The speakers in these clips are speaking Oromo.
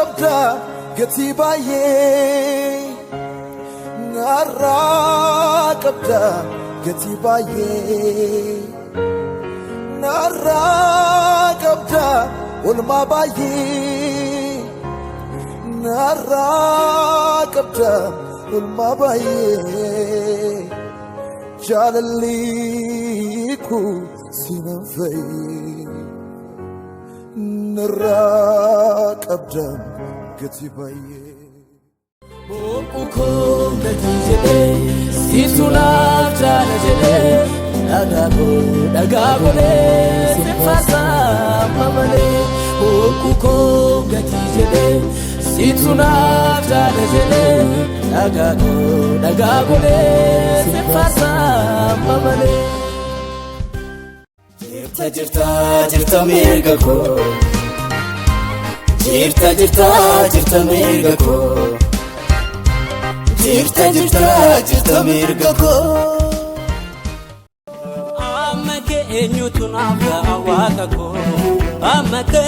qabda gatii baay'ee narraa qabda gatii baay'ee narraa qabda olmaa baay'ee narraa qabda olmaa baay'ee jaalalliku sinan fa'i narraa qabda gatii baay'ee Bokuko gatii jedhee siisunaaf jaala jedhee dhagaagolee sinfaasaa malee Bokuko gatii jedhee siisunaaf jaala jedhee dhagaagolee sinfaasaa malee Jirta mirga koo Jirta mirga koo Jirta mirga koo Amake enyutu nafta awaka koo Amake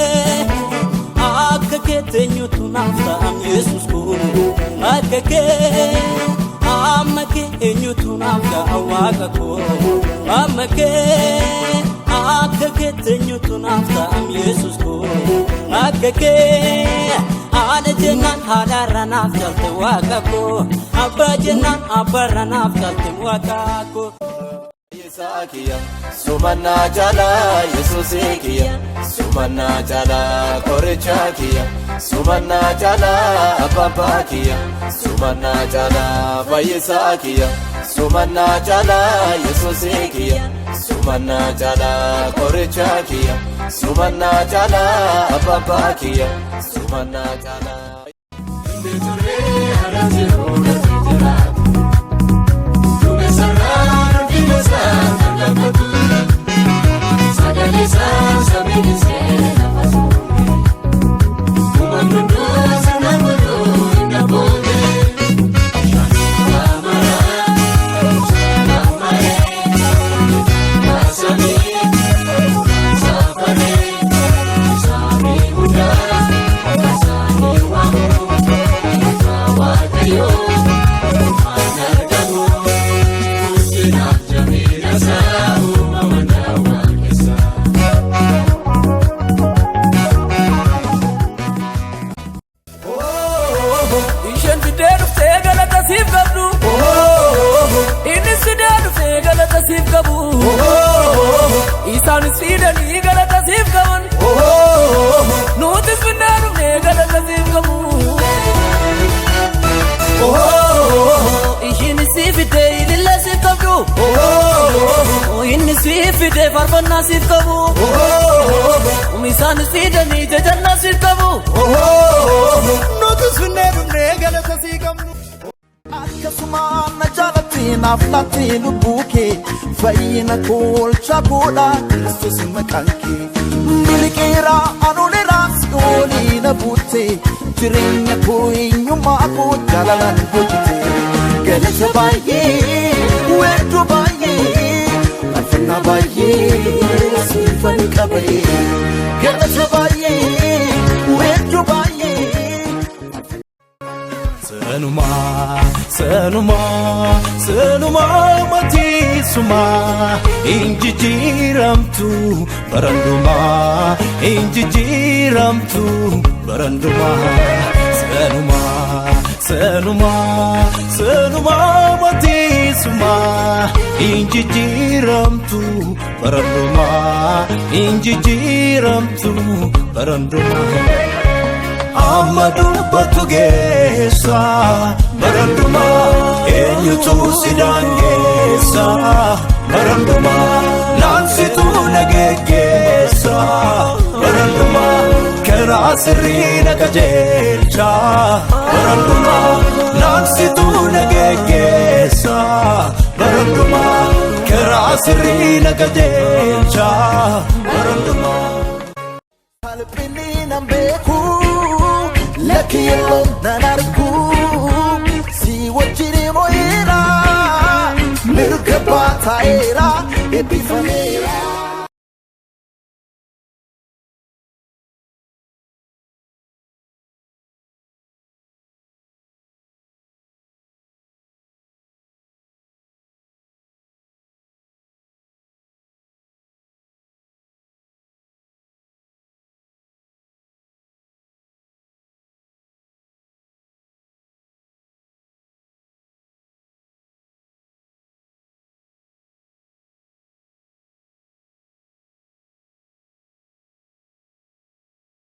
Akake enyutu nafta am Jesus koo Amake enyutu nafta awaka koo Amake Akake enyutu nafta am Jesus koo Ada jennan hadara naftalte wakako Abba jennan abara naftalte wakako Yesakiya Sumanna jala Yesusikiya Sumanna jala Korechakiya Sumanna jala Ababakiya Sumanna jala Vayesakiya Sumanna jala Yesusikiya Sumanna jala Korechakiya Sumanna jala Ababakiya Sumanna jala Indetore harazirona tijara Tumesarrar kimesa nalakatu Sagalisa sabinise nafasuni Umanundu sanamudu nabode Isan sidani galata sif kaman Notis bindaru ne galata sif kamu Ishini sifite ililla sif kabdu Inni sifite Faarfannaa sif kabu Isan sidani jajanna sif kabu Notis bindaru ne galata sif kamu Akkasuma na jaalatti naaf laattee lubbuu kee fayyina koolcha godha Kiristoos maqaan kee miliqeera anuuleraa si oolii na buute jireenya koo eenyummaa koo jaalalaan hojjete galata baay'ee weedduu baay'ee faarfannaa baay'ee siifan qabee galata baay'ee weedduu baay'ee Sanuma matisuma injijiramtu baranduma injijiramtu baranduma Sanuma matisuma injijiramtu baranduma injijiramtu baranduma Amadu batugesa baranduma enyutu sidangesa baranduma nansitu nagegesa baranduma kerasri nagajelcha baranduma nansitu nagegesa baranduma kerasri nagajelcha baranduma Halpini nambeku Lucky alone nanarku Si wajiri moira Mirga bata era Epifanera